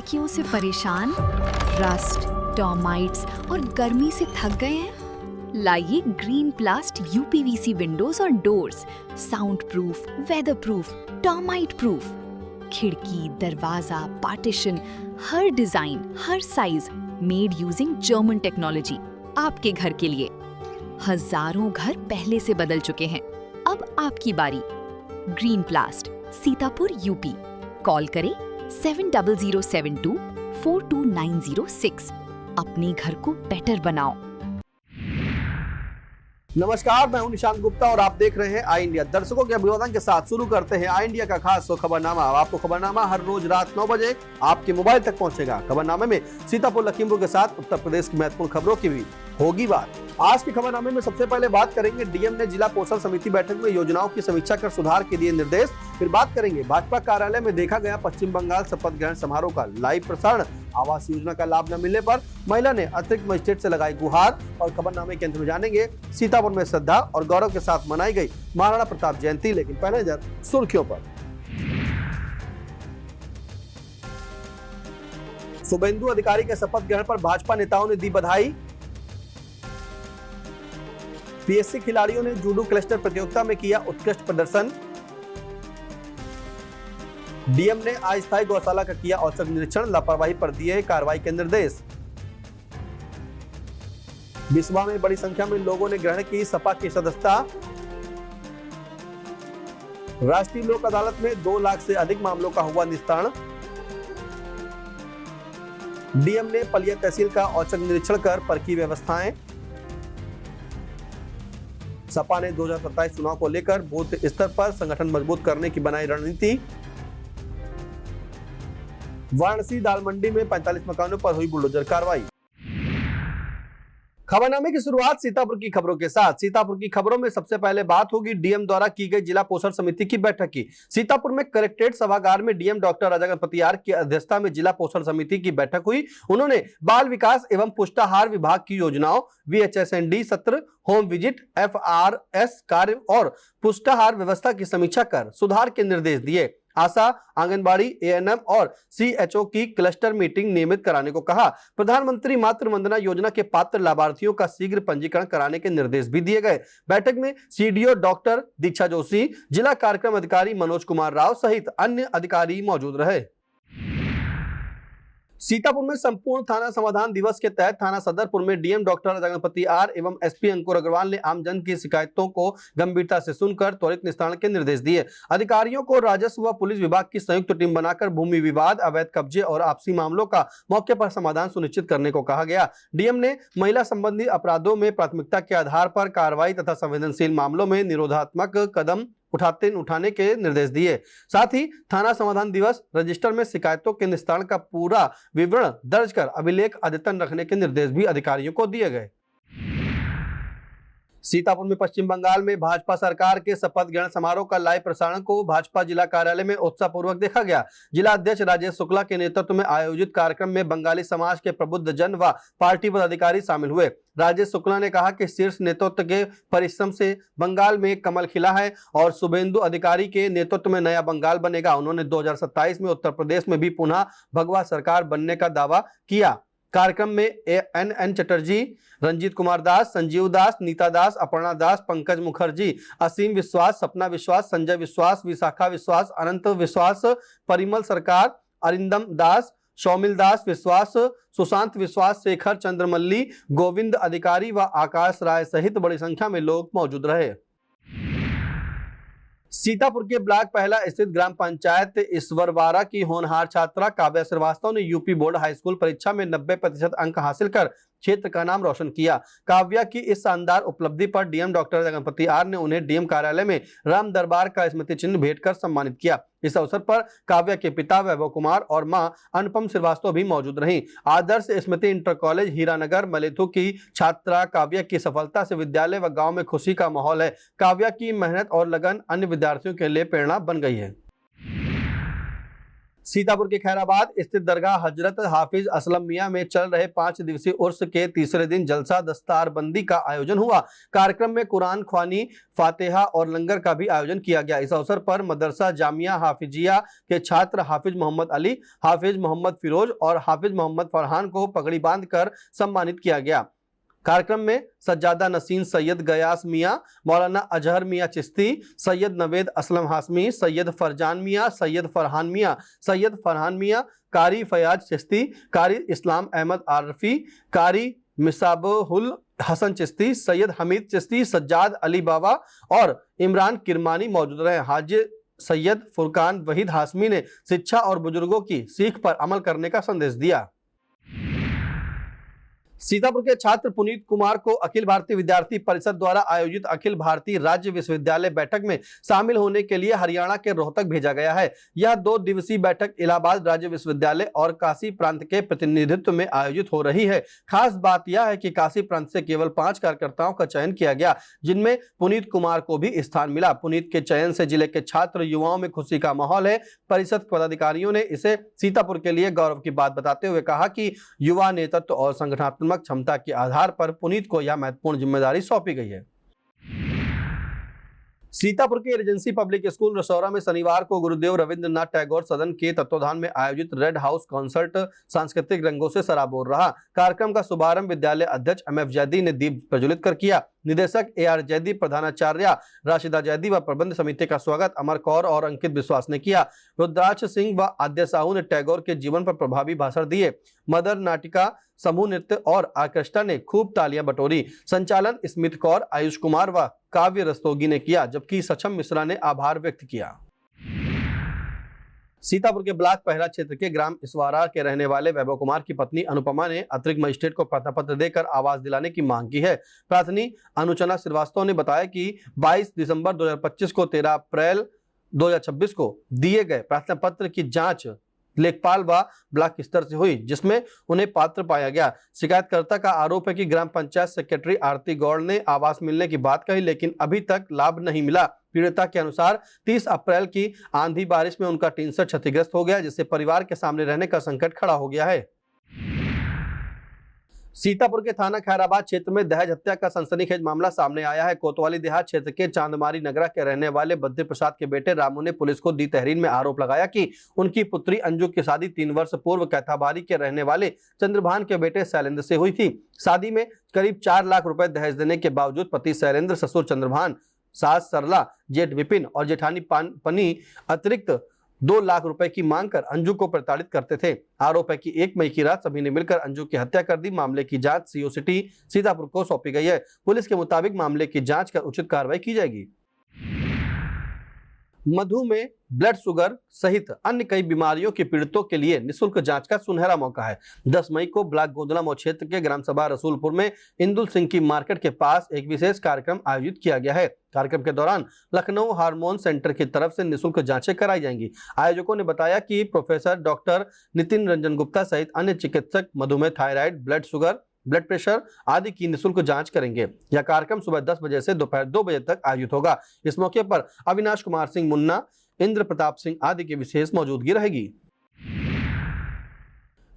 खिड़कियों से परेशान, रस्ट, टर्माइट्स और गर्मी से थक गए हैं? लाइए ग्रीन प्लास्ट यूपीवीसी विंडोज और doors, sound proof, weather proof, termite proof. खिड़की, दरवाजा, पार्टीशन, हर डिजाइन, हर size, made using German technology, आपके घर के लिए। हजारों घर पहले से बदल चुके हैं, अब आपकी बारी। Green प्लास्ट, Sitapur, UP. कॉल करें 7072422906। अपने घर को बेटर बनाओ। नमस्कार, मैं हूं निशांत गुप्ता और आप देख रहे हैं आई इंडिया। दर्शकों के अभिवादन के साथ शुरू करते हैं आई इंडिया का खास खबरनामा। आपको खबरनामा हर रोज रात 9 बजे आपके मोबाइल तक पहुंचेगा। खबरनामे में सीतापुर, लखीमपुर के साथ उत्तर प्रदेश की महत्वपूर्ण खबरों की भी होगी बात। आज के खबरनामे में सबसे पहले बात करेंगे, डीएम ने जिला पोषण समिति बैठक में योजनाओं की समीक्षा कर सुधार के दिए निर्देश। फिर बात करेंगे, भाजपा कार्यालय में देखा गया पश्चिम बंगाल शपथ ग्रहण समारोह का लाइव प्रसारण। आवास योजना का लाभ न मिलने पर महिला ने अतिरिक्त मजिस्ट्रेट से लगाई गुहार। और खबरनामे के अंत में जानेंगे, सीतापुर में श्रद्धा और गौरव के साथ मनाई गई महाराणा प्रताप जयंती। लेकिन पहले नजर सुर्खियों पर। शुभेंदु अधिकारी के शपथ ग्रहण पर भाजपा नेताओं ने दी बधाई। पीएससी खिलाड़ियों ने जूडो क्लस्टर प्रतियोगिता में किया उत्कृष्ट प्रदर्शन। डीएम ने अस्थायी गौशाला का किया औचक निरीक्षण, लापरवाही पर दिए कार्रवाई के निर्देश। बिस्वा में बड़ी संख्या में लोगों ने ग्रहण की सपा की सदस्यता। राष्ट्रीय लोक अदालत में 2 लाख से अधिक मामलों का हुआ निस्तारण। डीएम ने पलिया तहसील का औचक निरीक्षण कर परखी व्यवस्थाएं। सपा ने 2027 चुनाव को लेकर बूथ स्तर पर संगठन मजबूत करने की बनाई रणनीति। वाराणसी दाल मंडी में 45 मकानों पर हुई बुलडोजर कार्रवाई। खबरनामे की शुरुआत सीतापुर की खबरों के साथ। सीतापुर की खबरों में सबसे पहले बात होगी डीएम द्वारा की गई जिला पोषण समिति की बैठक की। सीतापुर में कलेक्ट्रेट सभागार में DM doctor Raja Ganapathi R की अध्यक्षता में जिला पोषण समिति की बैठक हुई। उन्होंने बाल विकास एवं पुष्टाहार विभाग की योजनाओं, वीएचएसएनडी सत्र, होम विजिट, एफआरएस कार्य और पुष्टाहार व्यवस्था की समीक्षा कर सुधार के निर्देश दिए। आशा, आंगनबाड़ी, एएनएम और सीएचओ की क्लस्टर मीटिंग नियमित कराने को कहा। प्रधानमंत्री मातृ वंदना योजना के पात्र लाभार्थियों का शीघ्र पंजीकरण कराने के निर्देश भी दिए गए। बैठक में सीडीओ डॉक्टर दीक्षा जोशी, जिला कार्यक्रम अधिकारी मनोज कुमार राव सहित अन्य अधिकारी मौजूद रहे। सीतापुर में संपूर्ण थाना समाधान दिवस के तहत थाना सदरपुर में DM doctor Raja Ganapathi R एवं एसपी अंकुर अग्रवाल ने आमजन की शिकायतों को गंभीरता से सुनकर त्वरित निस्तारण के निर्देश दिए। अधिकारियों को राजस्व व पुलिस विभाग की संयुक्त टीम बनाकर भूमि विवाद, अवैध कब्जे और आपसी मामलों का मौके पर समाधान सुनिश्चित करने को कहा गया। डीएम ने महिला संबंधी अपराधों में प्राथमिकता के आधार पर कार्रवाई तथा संवेदनशील मामलों में निरोधात्मक कदम उठाने के निर्देश दिए। साथ ही थाना समाधान दिवस रजिस्टर में शिकायतों के निस्तारण का पूरा विवरण दर्ज कर अभिलेख अद्यतन रखने के निर्देश भी अधिकारियों को दिए गए। सीतापुर में पश्चिम बंगाल में भाजपा सरकार के शपथ ग्रहण समारोह का लाइव प्रसारण को भाजपा जिला कार्यालय में उत्साहपूर्वक देखा गया। जिला अध्यक्ष राजेश शुक्ला के नेतृत्व में आयोजित कार्यक्रम में बंगाली समाज के प्रबुद्ध जन व पार्टी पदाधिकारी शामिल हुए। राजेश शुक्ला ने कहा कि शीर्ष नेतृत्व के परिश्रम से बंगाल में कमल खिला है और शुभेंदु अधिकारी के नेतृत्व में नया बंगाल बनेगा। उन्होंने 2027 में उत्तर प्रदेश में भी पुनः भगवा सरकार बनने का दावा किया। कार्यक्रम में एन चटर्जी, रंजीत कुमार दास, संजीव दास, नीता दास, अपर्णा दास, पंकज मुखर्जी, असीम विश्वास, सपना विश्वास, संजय विश्वास, विशाखा विश्वास, अनंत विश्वास, परिमल सरकार, अरिंदम दास, सौमिल दास विश्वास, सुशांत विश्वास, शेखर चंद्रमल्ली, गोविंद अधिकारी व आकाश राय सहित बड़ी संख्या में लोग मौजूद रहे। सीतापुर के ब्लॉक पहला स्थित ग्राम पंचायत ईश्वरवाड़ा की होनहार छात्रा काव्या श्रीवास्तव ने यूपी बोर्ड हाई स्कूल परीक्षा में 90% अंक हासिल कर क्षेत्र का नाम रोशन किया। काव्या की इस शानदार उपलब्धि पर डीएम डॉक्टर गणपति आर ने उन्हें डीएम कार्यालय में राम दरबार का स्मृति चिन्ह भेंट कर सम्मानित किया। इस अवसर पर काव्या के पिता वैभव कुमार और मां अनुपम श्रीवास्तव भी मौजूद रहीं। आदर्श स्मृति इंटर कॉलेज हीरानगर मलेथु की छात्रा काव्या की सफलता से विद्यालय व गांव में खुशी का माहौल है। काव्या की मेहनत और लगन अन्य विद्यार्थियों के लिए प्रेरणा बन गई है। सीतापुर के खैराबाद स्थित दरगाह हजरत हाफिज असलम मियां में चल रहे 5 दिवसीय उर्स के तीसरे दिन जलसा दस्तारबंदी का आयोजन हुआ। कार्यक्रम में कुरान ख्वानी, फातिहा और लंगर का भी आयोजन किया गया। इस अवसर पर मदरसा जामिया हाफिजिया के छात्र हाफिज मोहम्मद अली, हाफिज मोहम्मद फिरोज और हाफिज मोहम्मद फरहान को पगड़ी बांधकर सम्मानित किया गया। कार्यक्रम में सज्जादा नसीन सैयद गयास मियां, मौलाना अजहर मियां चिश्ती, सैयद नवेद असलम हाशमी, सैयद फरजान मियां, सैयद फरहान मियां, कारी फयाज चिश्ती, कारी इस्लाम अहमद आरफी, कारी मिसाबुल हसन चिश्ती, सैयद हमीद चिश्ती, सज्जाद अली बाबा और इमरान किरमानी मौजूद रहे। हाजी सैयद फुरकान वहीद हाशमी ने शिक्षा और बुजुर्गों की सीख पर अमल करने का संदेश दिया। सीतापुर के छात्र पुनीत कुमार को अखिल भारतीय विद्यार्थी परिषद द्वारा आयोजित अखिल भारतीय राज्य विश्वविद्यालय बैठक में शामिल होने के लिए हरियाणा के रोहतक भेजा गया है। यह 2 दिवसीय बैठक इलाहाबाद राज्य विश्वविद्यालय और काशी प्रांत के प्रतिनिधित्व में आयोजित हो रही है। खास बात यह है कि काशी प्रांत से केवल 5 कार्यकर्ताओं का चयन किया गया, जिनमें पुनीत कुमार को भी स्थान मिला। पुनीत के चयन से जिले के छात्र युवाओं में खुशी का माहौल है। परिषद पदाधिकारियों ने इसे सीतापुर के लिए गौरव की बात बताते हुए कहा कि युवा नेतृत्व और संगठनात्मक क्षमता के आधार पर पुनीत को यह महत्वपूर्ण जिम्मेदारी सौंपी गई है। सीतापुर के एजेंसी पब्लिक स्कूल रसौरा में शनिवार को गुरुदेव रविंद्रनाथ टैगोर सदन के तत्वाधान में आयोजित रेड हाउस कॉन्सर्ट सांस्कृतिक रंगों से सराबोर रहा। कार्यक्रम का शुभारंभ विद्यालय अध्यक्ष MF जैदी ने दीप प्रज्वलित कर किया। निदेशक AR जैदी, प्रधानाचार्य राशिदा जैदी व प्रबंध समिति का स्वागत अमर कौर और अंकित विश्वास ने किया। रुद्राक्ष सिंह व आद्य साहू ने टैगोर के जीवन पर प्रभावी भाषण दिए। मदर नाटिका, समूह नृत्य और ऑर्केस्ट्रा ने खूब तालियां बटोरी। संचालन स्मित कौर, आयुष कुमार व काव्य रस्तोगी ने किया, जबकि सक्षम मिश्रा ने आभार व्यक्त किया। सीतापुर के ब्लॉक पहला क्षेत्र के ग्राम इसवारा के रहने वाले वैभव कुमार की पत्नी अनुपमा ने अतिरिक्त मजिस्ट्रेट को प्रार्थना पत्र देकर आवास दिलाने की मांग की है। प्रार्थनी अनुचना श्रीवास्तव ने बताया कि 22 दिसंबर 2025 को 13 अप्रैल 2026 को दिए गए प्रार्थना पत्र की जांच लेखपाल व ब्लॉक स्तर से हुई, जिसमें उन्हें पात्र पाया गया। शिकायतकर्ता का आरोप है कि ग्राम पंचायत सेक्रेटरी आरती गौड़ ने आवास मिलने की बात कही, लेकिन अभी तक लाभ नहीं मिला। पीड़िता के अनुसार 30 अप्रैल की आंधी बारिश में उनका टीन सेट क्षतिग्रस्त हो गया, जिससे परिवार के सामने रहने का संकट खड़ा हो गया है। सीतापुर के थाना खैराबाद क्षेत्र में दहेज हत्या का सनसनीखेज मामला सामने आया है। कोतवाली देहात क्षेत्र के चांदमारी नगरा के रहने वाले बद्री प्रसाद के बेटे रामू ने पुलिस को दी तहरीर में आरोप लगाया कि उनकी पुत्री अंजू की शादी 3 वर्ष पूर्व कैथाबारी के रहने वाले चंद्रभान के बेटे शैलेंद्र से हुई थी। शादी में करीब 4 लाख रुपए दहेज देने के बावजूद पति शैलेंद्र, ससुर चंद्रभान, सास सरला, जेठ विपिन और जेठानी पनी अतिरिक्त 2 लाख रुपए की मांग कर अंजू को प्रताड़ित करते थे। आरोप है कि 1 मई की रात सभी ने मिलकर अंजू की हत्या कर दी। मामले की जांच CO सिटी सीतापुर को सौंपी गई है। पुलिस के मुताबिक मामले की जांच कर उचित कार्रवाई की जाएगी। मधुमेह, ब्लड शुगर सहित अन्य कई बीमारियों के पीड़ितों के लिए निःशुल्क जांच का सुनहरा मौका है। 10 मई को ब्लॉक गोदला मऊ क्षेत्र के ग्राम सभा रसूलपुर में इंदुल सिंह की मार्केट के पास एक विशेष कार्यक्रम आयोजित किया गया है। कार्यक्रम के दौरान लखनऊ हार्मोन सेंटर की तरफ से निःशुल्क जांचें कराई जाएंगी। आयोजकों ने बताया कि प्रोफेसर डॉक्टर नितिन रंजन गुप्ता सहित अन्य चिकित्सक मधुमेह, thyroid, blood sugar, blood pressure आदि की निःशुल्क जांच करेंगे। यह कार्यक्रम सुबह 10 बजे से दोपहर 2 बजे तक आयोजित होगा। इस मौके पर अविनाश कुमार सिंह मुन्ना, इंद्र प्रताप सिंह आदि की विशेष मौजूदगी रहेगी।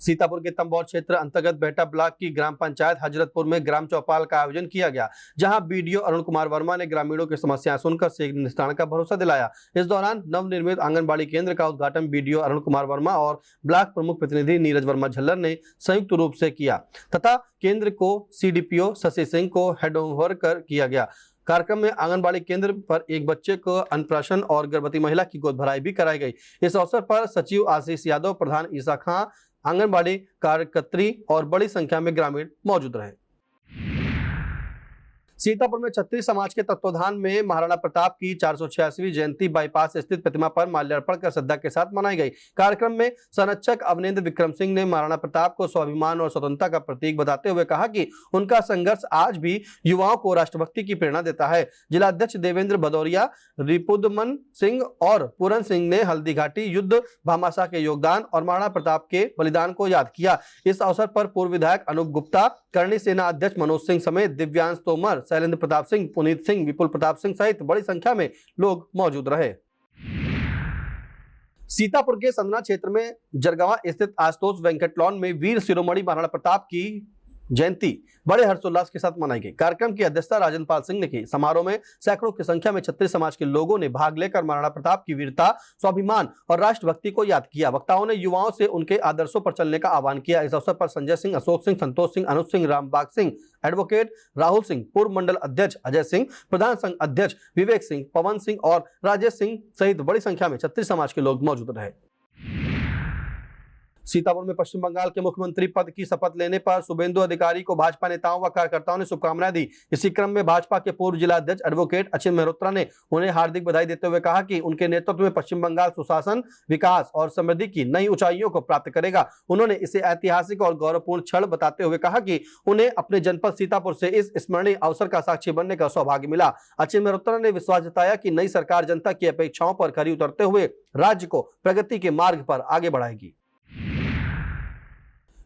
सीतापुर के तंबौर क्षेत्र अंतर्गत बेहटा ब्लॉक की ग्राम पंचायत हजरतपुर में ग्राम चौपाल का आयोजन किया गया, जहां BDO अरुण कुमार वर्मा ने ग्रामीणों की समस्याएं सुनकर शीघ्र निस्तारण का भरोसा दिलाया। इस दौरान नवनिर्मित आंगनबाड़ी केंद्र का उद्घाटन BDO अरुण कुमार वर्मा और ब्लॉक प्रमुख प्रतिनिधि नीरज वर्मा झल्लर ने संयुक्त रूप से किया तथा केंद्र को CDPO शशि सिंह को हैंडओवर कर किया गया। कार्यक्रम में आंगनबाड़ी केंद्र पर एक बच्चे को अन्नप्राशन और गर्भवती महिला की गोद भराई भी कराई गई। इस अवसर पर सचिव आशीष यादव, प्रधान ईसा खां, आंगनबाड़ी कार्यकर्त्री और बड़ी संख्या में ग्रामीण मौजूद रहे। सीतापुर में क्षत्रिय समाज के तत्वाधान में महाराणा प्रताप की 486वीं जयंती बाईपास स्थित प्रतिमा पर माल्यार्पण कर श्रद्धा के साथ मनाई गई। कार्यक्रम में संरक्षक अवनेंद्र विक्रम सिंह ने महाराणा प्रताप को स्वाभिमान और स्वतंत्रता का प्रतीक बताते हुए कहा कि उनका संघर्ष आज भी युवाओं को राष्ट्रभक्ति की प्रेरणा देता है। जिलाध्यक्ष देवेंद्र भदौरिया, रिपुदमन सिंह और पूरन सिंह ने हल्दी घाटी युद्ध, भामाशाह के योगदान और महाराणा प्रताप के बलिदान को याद किया। इस अवसर पर पूर्व विधायक अनूप गुप्ता, करणी सेना अध्यक्ष मनोज सिंह समेत दिव्यांश तोमर, शैलेंद्र प्रताप सिंह, पुनीत सिंह, विपुल प्रताप सिंह सहित बड़ी संख्या में लोग मौजूद रहे। सीतापुर के संदना क्षेत्र में जरगावा स्थित आशुतोष वेंकट लॉन में वीर शिरोमणि महाराणा प्रताप की जयंती बड़े हर्षोल्लास के साथ मनाई गई। कार्यक्रम की अध्यक्षता राजनपाल सिंह ने की। समारोह में सैकड़ों की संख्या में क्षत्रिय समाज के लोगों ने भाग लेकर महाराणा प्रताप की वीरता, स्वाभिमान और राष्ट्रभक्ति को याद किया। वक्ताओं ने युवाओं से उनके आदर्शों पर चलने का आह्वान किया। इस अवसर पर संजय सिंह, अशोक सिंह, संतोष सिंह, अनुज सिंह, रामबाग सिंह, एडवोकेट राहुल सिंह, पूर्व मंडल अध्यक्ष अजय सिंह, प्रधान संघ अध्यक्ष विवेक सिंह, पवन सिंह और राजेश सिंह सहित बड़ी संख्या में क्षत्रिय समाज के लोग मौजूद रहे। सीतापुर में पश्चिम बंगाल के मुख्यमंत्री पद की शपथ लेने पर शुभेंदु अधिकारी को भाजपा नेताओं व कार्यकर्ताओं ने शुभकामनाएं दी। इसी क्रम में भाजपा के पूर्व जिला अध्यक्ष एडवोकेट अचिन मेहरोत्रा ने उन्हें हार्दिक बधाई देते हुए कहा कि उनके नेतृत्व में पश्चिम बंगाल सुशासन, विकास और समृद्धि की नई ऊंचाइयों को प्राप्त करेगा। उन्होंने इसे ऐतिहासिक और गौरवपूर्ण क्षण बताते हुए कहा कि उन्हें अपने जनपद सीतापुर से इस स्मरणीय अवसर का साक्षी बनने का सौभाग्य मिला। अचिन मेहरोत्रा ने विश्वास जताया कि नई सरकार जनता की अपेक्षाओं पर खरी उतरते हुए राज्य को प्रगति के मार्ग पर आगे बढ़ाएगी।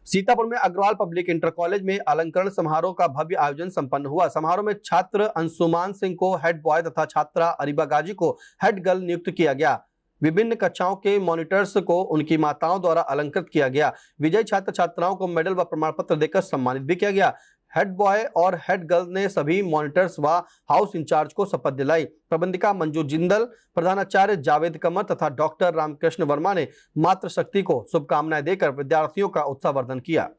सीतापुर में अग्रवाल पब्लिक इंटर कॉलेज में अलंकरण समारोह का भव्य आयोजन संपन्न हुआ। समारोह में छात्र अंशुमान सिंह को हेड बॉय तथा छात्रा अरीबा गाजी को हेड गर्ल नियुक्त किया गया। विभिन्न कक्षाओं के मॉनिटर्स को उनकी माताओं द्वारा अलंकृत किया गया। विजयी छात्र छात्राओं को मेडल व प्रमाण पत्र देकर सम्मानित भी किया गया। हेड बॉय और हेड गर्ल ने सभी मॉनिटर्स व हाउस इंचार्ज को शपथ दिलाई। प्रबंधिका मंजू जिंदल, प्रधानाचार्य जावेद कमर तथा डॉक्टर रामकृष्ण वर्मा ने मातृशक्ति को शुभकामनाएं देकर विद्यार्थियों का उत्साहवर्धन किया।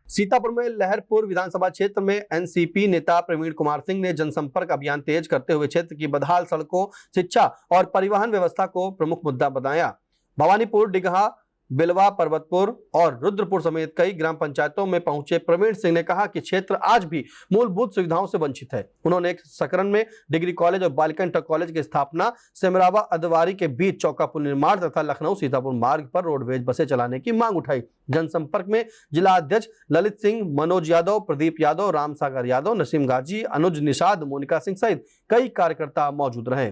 सीतापुर में लहरपुर विधानसभा क्षेत्र में एनसीपी नेता प्रवीण कुमार सिंह ने जनसंपर्क अभियान तेज करते हुए क्षेत्र की बदहाल सड़कों, शिक्षा और परिवहन व्यवस्था को प्रमुख मुद्दा बताया। भवानीपुर, डिगहा, बिलवा, पर्वतपुर और रुद्रपुर समेत कई ग्राम पंचायतों में पहुंचे प्रवीण सिंह ने कहा कि क्षेत्र आज भी मूलभूत सुविधाओं से वंचित है। उन्होंने एक सकरन में डिग्री कॉलेज और बालिका इंटर कॉलेज की स्थापना, सेमरावा अदवारी के बीच चौका पुल निर्माण तथा लखनऊ सीतापुर मार्ग पर रोडवेज बसें चलाने की मांग उठाई। जनसंपर्क में जिला अध्यक्ष ललित सिंह, मनोज यादव, प्रदीप यादव, राम सागर यादव, नसीम गाजी, अनुज निषाद, मोनिका सिंह सहित कई कार्यकर्ता मौजूद रहे।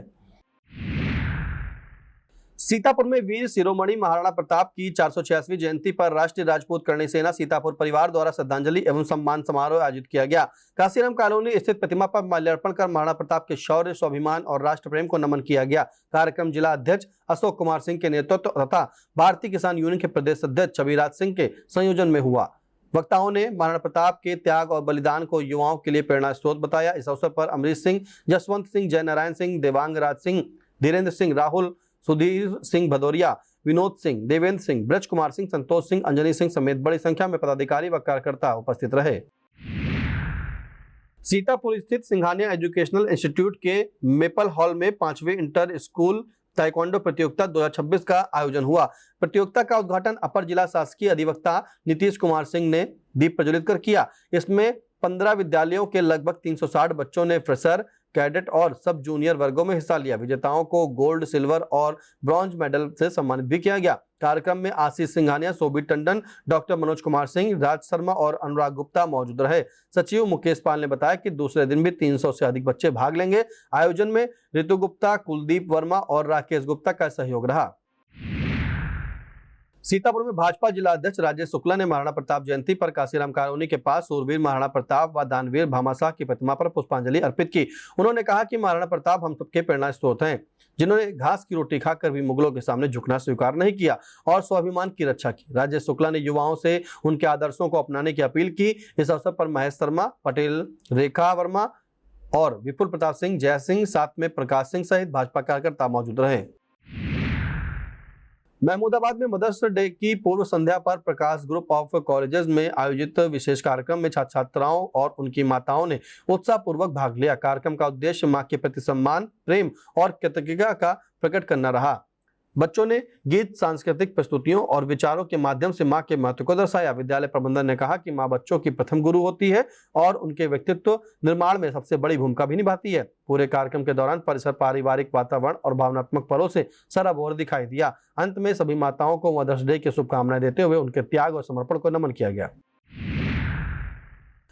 सीतापुर में वीर शिरोमणि महाराणा प्रताप की 486वीं जयंती पर राष्ट्रीय राजपूत करणी सेना सीतापुर परिवार द्वारा श्रद्धांजलि एवं सम्मान समारोह आयोजित किया गया। काशीराम कॉलोनी स्थित प्रतिमा पर माल्यार्पण कर महाराणा प्रताप के शौर्य, स्वाभिमान और राष्ट्र प्रेम को नमन किया गया। कार्यक्रम जिला अध्यक्ष अशोक कुमार सिंह के नेतृत्व तथा भारतीय किसान यूनियन के प्रदेश अध्यक्ष छविराज सिंह के संयोजन में हुआ। वक्ताओं ने महाराणा प्रताप के त्याग और बलिदान को युवाओं के लिए प्रेरणा स्रोत बताया। इस अवसर पर अमरीश सिंह, जसवंत सिंह, जय नारायण सिंह, देवांग राज सिंह, धीरेन्द्र सिंह, राहुल, सुधीर सिंह भदौरिया, विनोद सिंह, देवेंद्र सिंह, ब्रज कुमार सिंह, संतोष सिंह, अंजनी सिंह समेत बड़ी संख्या में पदाधिकारी व कार्यकर्ता उपस्थित रहे। सीतापुर स्थित सिंघानिया एजुकेशनल इंस्टीट्यूट के मेपल हॉल में 5वीं इंटर स्कूल ताइक्वांडो प्रतियोगिता 2026 का आयोजन हुआ। प्रतियोगिता का उद्घाटन अपर जिला शासकीय अधिवक्ता नीतीश कुमार सिंह ने दीप प्रज्वलित कर किया। इसमें 15 विद्यालयों के लगभग 360 बच्चों ने फ्रेशर, कैडेट और सब जूनियर वर्गों में हिस्सा लिया। विजेताओं को गोल्ड, सिल्वर और ब्रॉन्ज मेडल से सम्मानित भी किया गया। कार्यक्रम में आशीष सिंघानिया, शोभित टंडन, डॉक्टर मनोज कुमार सिंह, राज शर्मा और अनुराग गुप्ता मौजूद रहे। सचिव मुकेश पाल ने बताया कि दूसरे दिन भी 300 से अधिक बच्चे भाग लेंगे। आयोजन में ऋतु गुप्ता, कुलदीप वर्मा और राकेश गुप्ता का सहयोग रहा। सीतापुर में भाजपा जिला अध्यक्ष राजेश शुक्ला ने महाराणा प्रताप जयंती पर काशीराम कॉलोनी के पास सूरवीर महाराणा प्रताप व दानवीर भामाशाह की प्रतिमा पर पुष्पांजलि अर्पित की। उन्होंने कहा कि महाराणा प्रताप हम सबके प्रेरणा स्रोत हैं, जिन्होंने घास की रोटी खाकर भी मुगलों के सामने झुकना स्वीकार नहीं किया और स्वाभिमान की रक्षा की। राजेश शुक्ला ने युवाओं से उनके आदर्शों को अपनाने की अपील की। इस अवसर पर महेश शर्मा, पटेल, रेखा वर्मा और विपुल प्रताप सिंह, जय सिंह, साथ में प्रकाश सिंह सहित भाजपा कार्यकर्ता मौजूद रहे। महमूदाबाद में मदर्स डे की पूर्व संध्या पर प्रकाश ग्रुप ऑफ कॉलेजेस में आयोजित विशेष कार्यक्रम में छात्र छात्राओं और उनकी माताओं ने उत्साहपूर्वक भाग लिया। कार्यक्रम का उद्देश्य मां के प्रति सम्मान, प्रेम और कृतज्ञता का प्रकट करना रहा। बच्चों ने गीत, सांस्कृतिक प्रस्तुतियों और विचारों के माध्यम से मां के महत्व को दर्शाया। विद्यालय प्रबंधन ने कहा कि मां बच्चों की प्रथम गुरु होती है और उनके व्यक्तित्व निर्माण में सबसे बड़ी भूमिका भी निभाती है। पूरे कार्यक्रम के दौरान परिसर पारिवारिक वातावरण और भावनात्मक पलों से सराबोर दिखाई दिया। अंत में सभी माताओं को मदर्स डे की शुभकामनाएं देते हुए उनके त्याग और समर्पण को नमन किया गया।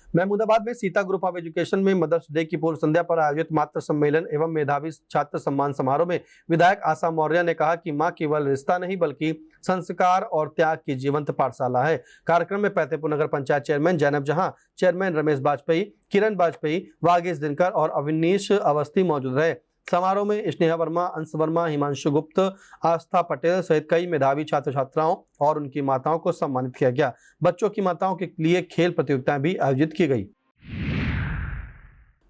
महमूदाबाद में सीता ग्रुप ऑफ एजुकेशन में मदर्स डे की पूर्व संध्या पर आयोजित मातृ सम्मेलन एवं मेधावी छात्र सम्मान समारोह में विधायक आशा मौर्य ने कहा कि मां केवल रिश्ता नहीं बल्कि संस्कार और त्याग की जीवंत पाठशाला है। कार्यक्रम में फतेहपुर नगर पंचायत चेयरमैन जैनब जहां, चेयरमैन रमेश बाजपेयी, किरण बाजपेयी, वागीश दिनकर और अविनीश अवस्थी मौजूद रहे। समारोह में स्नेहा वर्मा, अंश वर्मा, हिमांशु गुप्त, आस्था पटेल सहित कई मेधावी छात्र छात्राओं और उनकी माताओं को सम्मानित किया गया। बच्चों की माताओं के लिए खेल प्रतियोगिताएं भी आयोजित की गई।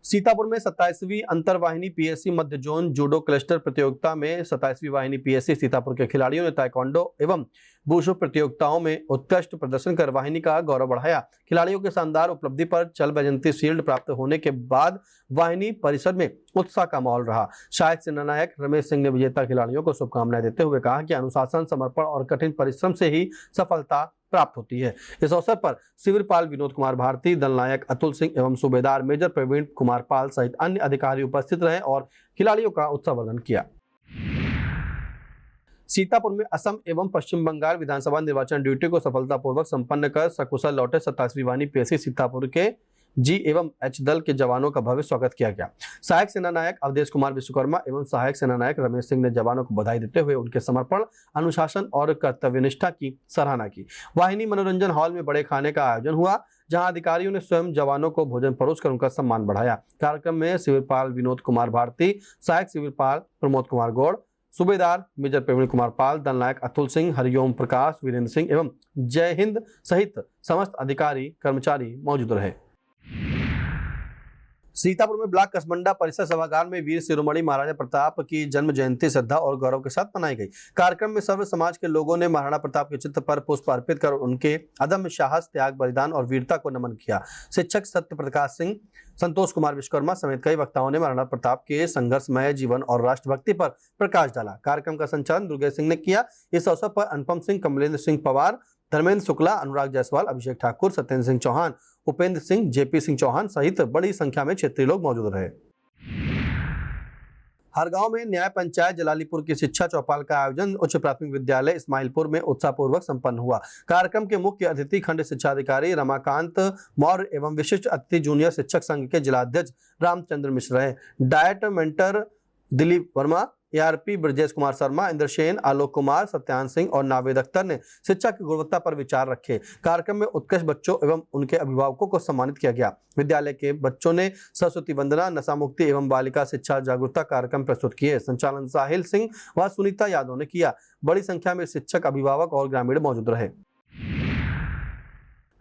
सीतापुर में 27वीं अंतरवाहिनी पीएससी मध्य जोन जूडो क्लस्टर प्रतियोगिता में 27वीं वाहिनी पीएससी सीतापुर के खिलाड़ियों ने ताइक्वांडो एवं वुशु प्रतियोगिताओं में उत्कृष्ट प्रदर्शन कर वाहिनी का गौरव बढ़ाया। खिलाड़ियों के शानदार उपलब्धि पर चल वैजयंती शील्ड प्राप्त होने के बाद वाहिनी परिसर में उत्साह का माहौल रहा। सहायक सेनानायक रमेश सिंह ने विजेता खिलाड़ियों को शुभकामनाएं देते हुए कहा कि अनुशासन, समर्पण और कठिन परिश्रम से ही सफलता प्राप्त होती है। इस अवसर पर शिविरपाल विनोद कुमार भारती, दल नायक अतुल सिंह एवं सूबेदार मेजर प्रवीण कुमार पाल सहित अन्य अधिकारी उपस्थित रहे और खिलाड़ियों का उत्साहवर्धन किया। सीतापुर में असम एवं पश्चिम बंगाल विधानसभा निर्वाचन ड्यूटी को सफलतापूर्वक संपन्न कर सकुशल लौटे 27वीं वाहिनी पीएससी सीतापुर के जी एवं एच दल के जवानों का भव्य स्वागत किया गया। सहायक सेनानायक अवधेश कुमार विश्वकर्मा एवं सहायक सेनानायक रमेश सिंह ने जवानों को बधाई देते हुए उनके समर्पण, अनुशासन और कर्तव्यनिष्ठा की सराहना की। वाहिनी मनोरंजन हॉल में बड़े खाने का आयोजन हुआ, जहां अधिकारियों ने स्वयं जवानों को भोजन परोसकर उनका सम्मान बढ़ाया। कार्यक्रम में शिविरपाल विनोद कुमार भारती, सहायक शिविरपाल प्रमोद कुमार गौड़, सूबेदार मेजर प्रवीण कुमार पाल, दल नायक अतुल सिंह, हरिओम प्रकाश, वीरेंद्र सिंह एवं जय हिंद सहित समस्त अधिकारी कर्मचारी मौजूद रहे। सीतापुर में ब्लॉक कसमंडा परिसर सभागार में वीर शिरोमणि महाराजा प्रताप की जन्म जयंती श्रद्धा और गौरव के साथ मनाई गई। कार्यक्रम में सर्व समाज के लोगों ने महाराणा प्रताप के चित्र पर पुष्प अर्पित कर उनके अदम्य साहस, त्याग, बलिदान और वीरता को नमन किया। शिक्षक सत्य प्रकाश सिंह, संतोष कुमार विश्वकर्मा समेत कई वक्ताओं ने महाराणा प्रताप के संघर्षमय जीवन और राष्ट्रभक्ति पर प्रकाश डाला। कार्यक्रम का संचालन दुर्गेश सिंह ने किया। इस अवसर पर अनुपम सिंह, कमलेंद्र सिंह पवार, धर्मेंद्र शुक्ला, अनुराग जायसवाल, अभिषेक ठाकुर, सत्येंद्र सिंह चौहान, उपेंद्र सिंह, जेपी सिंह चौहान सहित बड़ी संख्या में क्षेत्रीय लोग मौजूद रहे। हर गांव में न्याय पंचायत जलालीपुर की शिक्षा चौपाल का आयोजन उच्च प्राथमिक विद्यालय इस्माइलपुर में उत्साहपूर्वक संपन्न हुआ। कार्यक्रम के मुख्य अतिथि खंड शिक्षा अधिकारी रमाकांत मौर्य एवं विशिष्ट अतिथि जूनियर शिक्षक संघ के जिलाध्यक्ष रामचंद्र मिश्र रहे। DIET mentor Dilip Verma, ARP Brajesh Kumar Sharma, Indrasen, Alok Kumar, Satyan Singh और नावेद अख्तर ने शिक्षा की गुणवत्ता पर विचार रखे। कार्यक्रम में उत्कृष्ट बच्चों एवं उनके अभिभावकों को सम्मानित किया गया। विद्यालय के बच्चों ने सरस्वती वंदना, नशा मुक्ति एवं बालिका शिक्षा जागरूकता कार्यक्रम प्रस्तुत किए। संचालन साहिल सिंह व सुनीता यादव ने किया। बड़ी संख्या में शिक्षक, अभिभावक और ग्रामीण मौजूद रहे।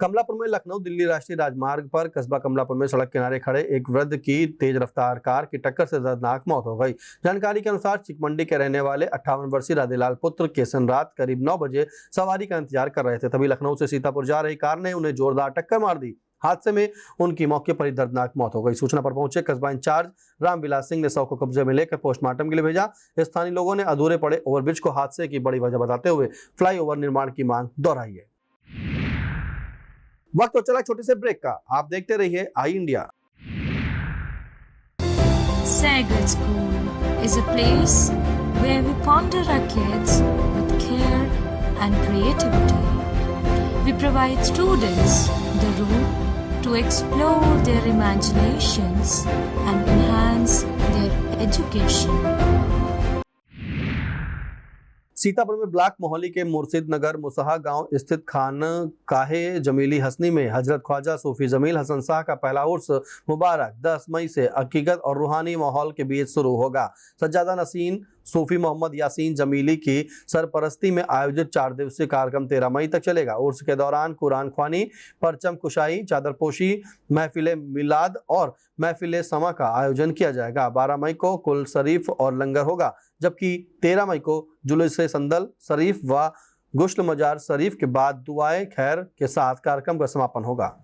कमलापुर में लखनऊ दिल्ली राष्ट्रीय राजमार्ग पर कस्बा कमलापुर में सड़क किनारे खड़े एक वृद्ध की तेज रफ्तार कार की टक्कर से दर्दनाक मौत हो गई। जानकारी के अनुसार चिकमंडी के रहने वाले 58 वर्षीय राधेलाल पुत्र केसन रात करीब 9 बजे सवारी का इंतजार कर रहे थे। तभी लखनऊ से सीतापुर जा रही कार ने उन्हें जोरदार टक्कर मार दी। हादसे में उनकी मौके पर ही दर्दनाक मौत हो गई। सूचना पर पहुंचे कस्बा इंचार्ज रामविलास सिंह ने शव को कब्जे में लेकर पोस्टमार्टम के लिए भेजा। स्थानीय लोगों ने अधूरे पड़े ओवरब्रिज को हादसे की बड़ी वजह बताते हुए फ्लाईओवर निर्माण की मांग दोहराई है। वक्त तो चला छोटे से ब्रेक का, आप देखते रहिए आई India. Sagar School is a place where we ponder our kids with care and creativity. We provide students the room to explore their imaginations and enhance their education. Sitapur में ब्लॉक मोहाली के मुर्शिद नगर मुसहा गांव स्थित खानकाहे जमीली हसनी में हजरत ख्वाजा सूफी जमील हसन शाह का पहला उर्स मुबारक 10 मई से अकीकत और रूहानी माहौल के बीच शुरू होगा। सज्जादा नसीन सूफी मोहम्मद यासीन जमीली की सरपरस्ती में आयोजित 4 दिवसीय कार्यक्रम 13 मई तक चलेगा। उर्स के दौरान कुरान ख्वानी, परचम कुशाई, चादरपोशी, महफिल मिलाद और महफिल समा का आयोजन किया जाएगा। 12 मई को कुल शरीफ और लंगर होगा, जबकि 13 मई को जुलूस संदल शरीफ व गुस्ल मजार शरीफ के बाद दुआए खैर के साथ कार्यक्रम का समापन होगा।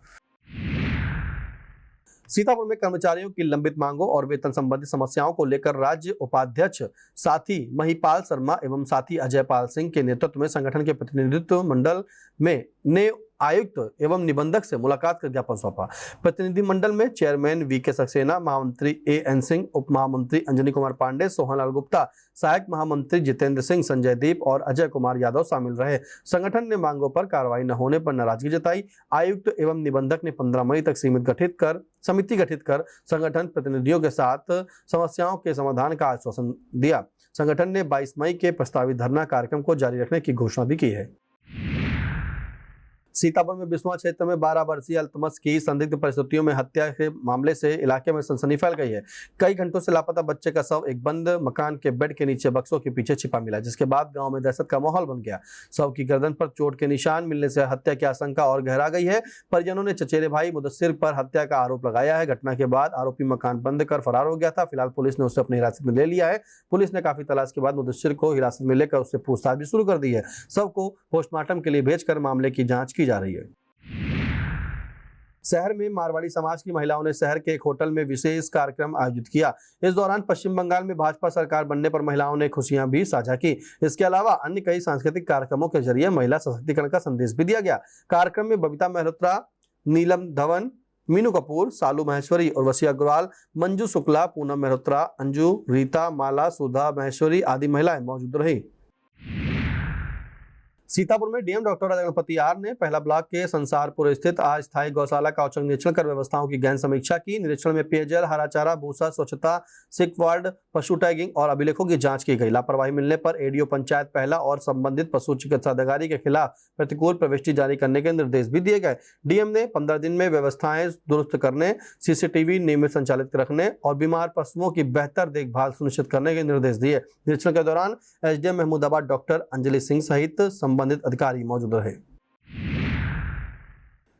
सीतापुर में कर्मचारियों की लंबित मांगों और वेतन संबंधी समस्याओं को लेकर राज्य उपाध्यक्ष साथी महिपाल शर्मा एवं साथी अजय पाल सिंह के नेतृत्व में संगठन के प्रतिनिधित्व मंडल ने आयुक्त एवं निबंधक से मुलाकात कर ज्ञापन सौंपा। प्रतिनिधि मंडल में चेयरमैन वीके सक्सेना, महामंत्री एएन सिंह, उप महामंत्री अंजनी कुमार पांडे, सोहनलाल गुप्ता, सहायक महामंत्री जितेंद्र सिंह, संजय दीप और अजय कुमार यादव शामिल रहे। संगठन ने मांगों पर कार्रवाई न होने पर नाराजगी जताई। आयुक्त एवं निबंधक ने 15 मई तक समिति गठित कर संगठन प्रतिनिधियों के साथ समस्याओं के समाधान का आश्वासन दिया। संगठन ने 22 मई के प्रस्तावित धरना कार्यक्रम को जारी रखने की घोषणा भी की है। सीतापुर में बिस्वा क्षेत्र में 12 वर्षीय अल्तमस की संदिग्ध परिस्थितियों में हत्या के मामले से इलाके में सनसनी फैल गई है। कई घंटों से लापता बच्चे का शव एक बंद मकान के बेड के नीचे बक्सों के पीछे छिपा मिला, जिसके बाद गांव में दहशत का माहौल बन गया। शव की गर्दन पर चोट के निशान मिलने से हत्या की आशंका और गहरा गई है। परिजनों ने चचेरे भाई मुदस्सिर पर हत्या का आरोप लगाया है। घटना के बाद आरोपी मकान बंद कर फरार हो गया था। फिलहाल पुलिस ने उसे अपनी हिरासत में ले लिया है। पुलिस ने काफी तलाश के बाद मुदस्सिर को हिरासत में लेकर उससे पूछताछ भी शुरू कर दी है। शव को पोस्टमार्टम के लिए भेजकर मामले की जांच की जा रही है। शहर में मारवाड़ी समाज की महिलाओं ने शहर के एक होटल में विशेष कार्यक्रम आयोजित किया। इस दौरान पश्चिम बंगाल में भाजपा सरकार बनने पर महिलाओं ने खुशियां भी साझा की। इसके अलावा अन्य कई सांस्कृतिक कार्यक्रमों के जरिए महिला सशक्तिकरण का संदेश भी दिया गया। कार्यक्रम में बबीता मेहरोत्रा, नीलम धवन, मीनू कपूर, सालू महेश्वरी, उर्वशी अग्रवाल, मंजू शुक्ला, पूनम मेहरोत्रा, अंजू, रीता, माला, सुधा महेश्वरी आदि महिलाएं मौजूद रही। सीतापुर में DM doctor Raja Ganapathi R ने पहला ब्लॉक के संसारपुर स्थित अस्थायी गौशाला का औचक निरीक्षण कर व्यवस्थाओं की गहन समीक्षा की। निरीक्षण में पेयजल, हरा चारा, भूसा, स्वच्छता, सिक वार्ड, पशु टैगिंग और अभिलेखों की जांच की गई। लापरवाही मिलने पर एडीओ पंचायत पहला और संबंधित पशु चिकित्सा अधिकारी के खिलाफ प्रतिकूल प्रविष्टि जारी करने के निर्देश भी दिए गए। डीएम ने 15 दिन में व्यवस्थाएं दुरुस्त करने, सीसीटीवी नियमित संचालित रखने और बीमार पशुओं की बेहतर देखभाल सुनिश्चित करने के निर्देश दिए। निरीक्षण के दौरान एसडीएम महमूदाबाद डॉक्टर अंजलि सिंह सहित संबंधित अधिकारी मौजूद रहे।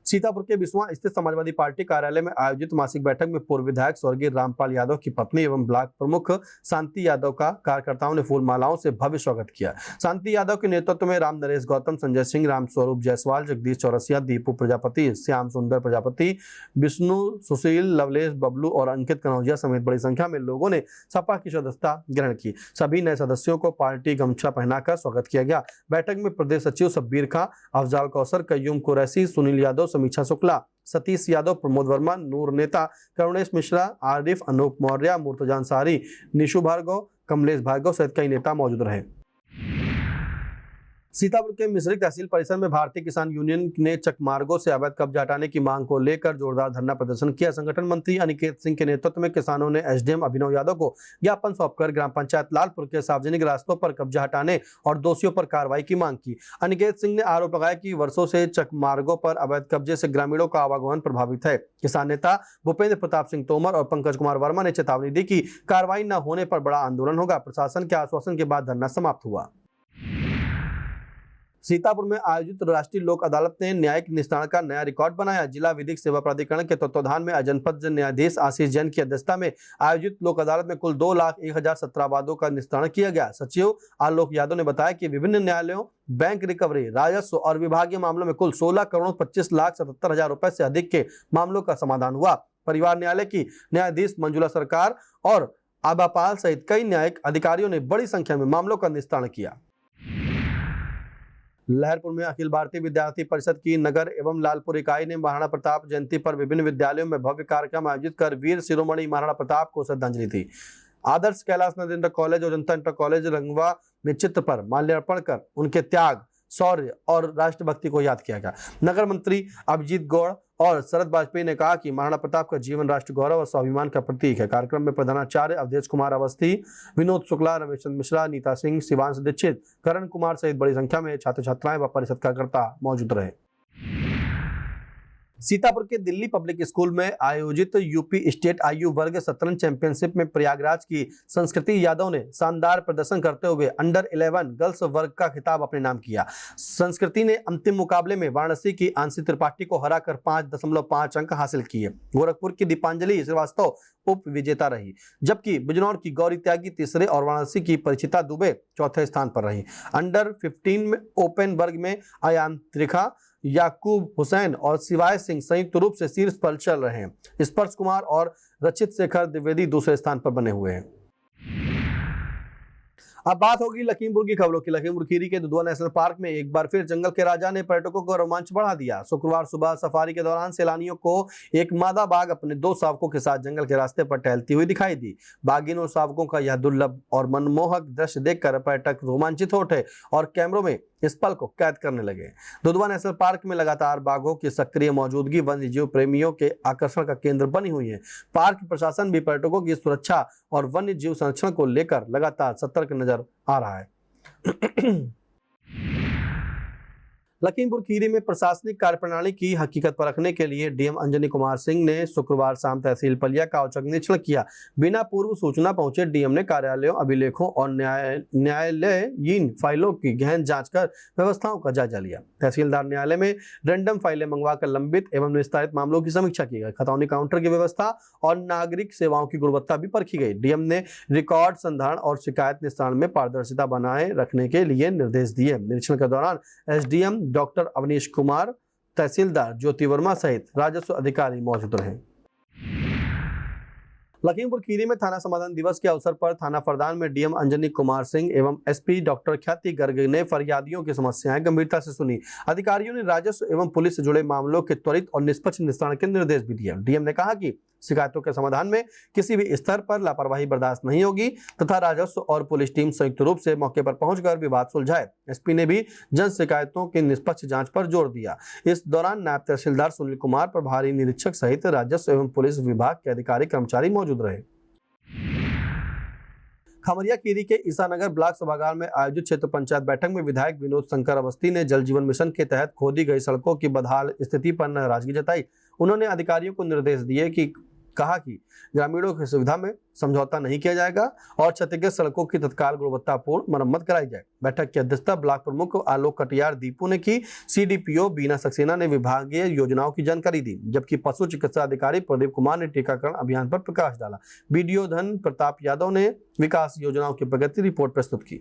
सीतापुर के बिस्वा स्थित समाजवादी पार्टी कार्यालय में आयोजित मासिक बैठक में पूर्व विधायक स्वर्गीय रामपाल यादव की पत्नी एवं ब्लॉक प्रमुख शांति यादव का कार्यकर्ताओं ने फूल मालाओं से भव्य स्वागत किया। शांति यादव के नेतृत्व में राम नरेश गौतम, संजय सिंह, राम स्वरूप जायसवाल, जगदीश चौरसिया, दीपू प्रजापति, श्याम सुंदर प्रजापति, विष्णु सुशील, लवलेश, बबलू और अंकित कनौजिया समेत बड़ी संख्या में लोगों ने सपा की सदस्यता ग्रहण की। सभी नए सदस्यों को पार्टी गमछा पहनाकर स्वागत किया गया। बैठक में प्रदेश सचिव शब्बीर खां, अफजाल कौसर, कय्यूम कुरैशी, सुनील यादव, समीक्षा शुक्ला, सतीश यादव, प्रमोद वर्मा, नूर नेता, करुणेश मिश्रा, आरिफ, अनूप मौर्य, मुर्तजा अंसारी, निशु भार्गव, कमलेश भार्गव सहित कई नेता मौजूद रहे। सीतापुर के मिश्रिक तहसील परिसर में भारतीय किसान यूनियन ने चकमार्गों से अवैध कब्जा हटाने की मांग को लेकर जोरदार धरना प्रदर्शन किया। संगठन मंत्री अनिकेत सिंह के नेतृत्व में किसानों ने एसडीएम अभिनव यादव को ज्ञापन सौंपकर ग्राम पंचायत लालपुर के सार्वजनिक रास्तों पर कब्जा हटाने और दोषियों पर कार्रवाई की मांग की। अनिकेत सिंह ने आरोप लगाया कि वर्षों से चकमार्गों पर अवैध कब्जे से ग्रामीणों का आवागमन प्रभावित है। किसान नेता भूपेंद्र प्रताप सिंह तोमर और पंकज कुमार वर्मा ने चेतावनी दी कि कार्रवाई न होने पर बड़ा आंदोलन होगा। प्रशासन के आश्वासन के बाद धरना समाप्त हुआ। सीतापुर में आयोजित राष्ट्रीय लोक अदालत ने न्यायिक निस्तारण का नया रिकॉर्ड बनाया। जिला विधिक सेवा प्राधिकरण के तत्वाधान में जनपद न्यायाधीश आशीष जैन की अध्यक्षता में आयोजित लोक अदालत में कुल 2,01,017 वादों का निस्तारण किया गया। सचिव आलोक यादव ने बताया कि विभिन्न न्यायालयों, बैंक रिकवरी, राजस्व और विभागीय मामलों में कुल 16,25,77,000 रुपए से अधिक के मामलों का समाधान हुआ। परिवार न्यायालय की न्यायाधीश मंजुला सरकार और आबापाल सहित कई न्यायिक अधिकारियों ने बड़ी संख्या में मामलों का निस्तारण किया। लहरपुर में अखिल भारतीय विद्यार्थी परिषद की नगर एवं लालपुर इकाई ने महाराणा प्रताप जयंती पर विभिन्न विद्यालयों में भव्य कार्यक्रम आयोजित कर वीर शिरोमणि महाराणा प्रताप को श्रद्धांजलि दी। आदर्श कैलाश नरेंद्र इंटर कॉलेज और जनता इंटर कॉलेज रंगवा में चित्र पर माल्यार्पण कर उनके त्याग, शौर्य और राष्ट्रभक्ति को याद किया गया। नगर मंत्री अभिजीत गौड़ और शरद वाजपेयी ने कहा कि महाराणा प्रताप का जीवन राष्ट्र गौरव और स्वाभिमान का प्रतीक है। कार्यक्रम में प्रधानाचार्य अवधेश कुमार अवस्थी, विनोद शुक्ला, रमेश चंद्र मिश्रा, नीता सिंह, शिवांश दीक्षित, करण कुमार सहित बड़ी संख्या में छात्र छात्राएं व परिषद कार्यकर्ता मौजूद रहे। सीतापुर के दिल्ली पब्लिक स्कूल में आयोजित यूपी स्टेट आयु वर्ग शतरंज चैंपियनशिप में प्रयागराज की संस्कृति यादव ने शानदार प्रदर्शन करते हुए अंडर 11 गर्ल्स वर्ग का खिताब अपने नाम किया। संस्कृति ने अंतिम मुकाबले में वाराणसी की आंशी त्रिपाठी को हराकर 5.5 अंक हासिल किए। गोरखपुर की दीपांजलि श्रीवास्तव उप विजेता रही, जबकि बिजनौर की गौरी त्यागी तीसरे और वाराणसी की परिचिता दुबे चौथे स्थान पर रही। अंडर 15 में ओपन वर्ग में अयान त्रिखा, याकूब हुसैन और शिवाय सिंह संयुक्त रूप से शीर्ष पर चल रहे हैं। स्पर्श कुमार और रचित शेखर द्विवेदी दूसरे स्थान पर बने हुए हैं। अब बात होगी लखीमपुर की खबरों की। लखीमपुर खीरी के दुधवा नेशनल पार्क में एक बार फिर जंगल के राजा ने पर्यटकों को रोमांच बढ़ा दिया। शुक्रवार सुबह सफारी के दौरान सैलानियों को एक मादा बाघ अपने 2 शावकों के साथ जंगल के रास्ते पर टहलती हुई दिखाई दी। बाघिन और शावकों का यह दुर्लभ और मनमोहक दृश्य देखकर पर्यटक रोमांचित हो उठे और कैमरों में इस पल को कैद करने लगे। दुधवा नेशनल पार्क में लगातार बाघों की सक्रिय मौजूदगी वन्य जीव प्रेमियों के आकर्षण का केंद्र बनी हुई है। पार्क प्रशासन भी पर्यटकों की सुरक्षा और वन्य जीव संरक्षण को लेकर लगातार सतर्क नजर आ रहा है। लखीमपुर खीरी में प्रशासनिक कार्यप्रणाली की हकीकत परखने के लिए डीएम अंजनी कुमार सिंह ने शुक्रवार शाम तहसील पलिया का औचक निरीक्षण किया। बिना पूर्व सूचना पहुंचे डीएम ने कार्यालयों, अभिलेखों और न्यायालयीन फाइलों की गहन जांच कर व्यवस्थाओं का जायजा लिया। तहसीलदार न्यायालय में रैंडम फाइलें मंगवाकर लंबित एवं निस्तारित मामलों की समीक्षा की गई। खतौनी काउंटर की व्यवस्था और नागरिक सेवाओं की गुणवत्ता भी परखी गई। डीएम ने रिकॉर्ड संधारण और शिकायत निस्तारण में पारदर्शिता बनाए रखने के लिए निर्देश दिए। निरीक्षण के दौरान एसडीएम डॉक्टर अवनीश कुमार, तहसीलदार ज्योति वर्मा सहित राजस्व अधिकारी मौजूद रहे। लखीमपुर खीरी में थाना समाधान दिवस के अवसर पर थाना फरदान में डीएम अंजनी कुमार सिंह एवं एसपी डॉक्टर ख्याति गर्ग ने फरियादियों की समस्याएं गंभीरता से सुनी। अधिकारियों ने राजस्व एवं पुलिस से जुड़े मामलों के त्वरित और निष्पक्ष निस्तारण के निर्देश भी दिए। डीएम ने कहा कि शिकायतों के समाधान में किसी भी स्तर पर लापरवाही बर्दाश्त नहीं होगी तथा राजस्व और पुलिस टीम संयुक्त रूप से मौके पर पहुंचकर विवाद सुलझाए। एसपी ने भी जन शिकायतों की निष्पक्ष जांच पर जोर दिया। इस दौरान नायब तहसीलदार सुनील कुमार, प्रभारी निरीक्षक सहित राजस्व एवं पुलिस विभाग के अधिकारी कर्मचारी मौजूद रहे। खमरिया खीरी के ईसानगर ब्लॉक सभागार में आयोजित क्षेत्र पंचायत बैठक में विधायक विनोद शंकर अवस्थी ने जल जीवन मिशन के तहत खोदी गई सड़कों की बदहाल स्थिति पर नाराजगी जताई। उन्होंने अधिकारियों को निर्देश दिए कि कहा कि ग्रामीणों की सुविधा में समझौता नहीं किया जाएगा और क्षतिग्रस्त सड़कों की तत्काल गुणवत्तापूर्ण मरम्मत कराई जाए। बैठक की अध्यक्षता ब्लॉक प्रमुख आलोक कटियार दीपू ने की। सीडीपीओ बीना सक्सेना ने विभागीय योजनाओं की जानकारी दी, जबकि पशु चिकित्सा अधिकारी प्रदीप कुमार ने टीकाकरण अभियान पर प्रकाश डाला। बीडीओ धन प्रताप यादव ने विकास योजनाओं की प्रगति रिपोर्ट प्रस्तुत की।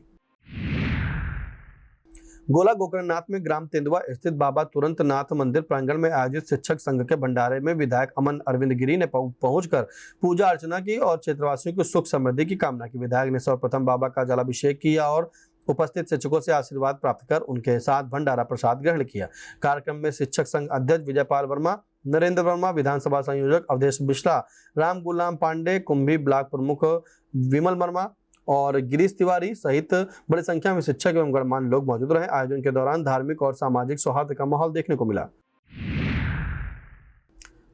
गोला गोकर्णनाथ में ग्राम तेंदुआ स्थित बाबा तुरंत नाथ मंदिर प्रांगण में आयोजित शिक्षक संघ के भंडारे में विधायक अमन अरविंद गिरी ने पहुंचकर पूजा अर्चना की और क्षेत्रवासियों की सुख समृद्धि की कामना की। विधायक ने सर्वप्रथम बाबा का जलाभिषेक किया और उपस्थित शिक्षकों से आशीर्वाद प्राप्त कर उनके साथ भंडारा प्रसाद ग्रहण किया। कार्यक्रम में शिक्षक संघ अध्यक्ष विजयपाल वर्मा, नरेंद्र वर्मा, विधानसभा संयोजक अवधेश मिश्रा, राम गुलाम पांडे, कुंभी ब्लॉक प्रमुख विमल वर्मा और गिरीश तिवारी सहित बड़ी संख्या में शिक्षक एवं गणमान्य लोग मौजूद रहे। आयोजन के दौरान धार्मिक और सामाजिक सौहार्द का माहौल देखने को मिला।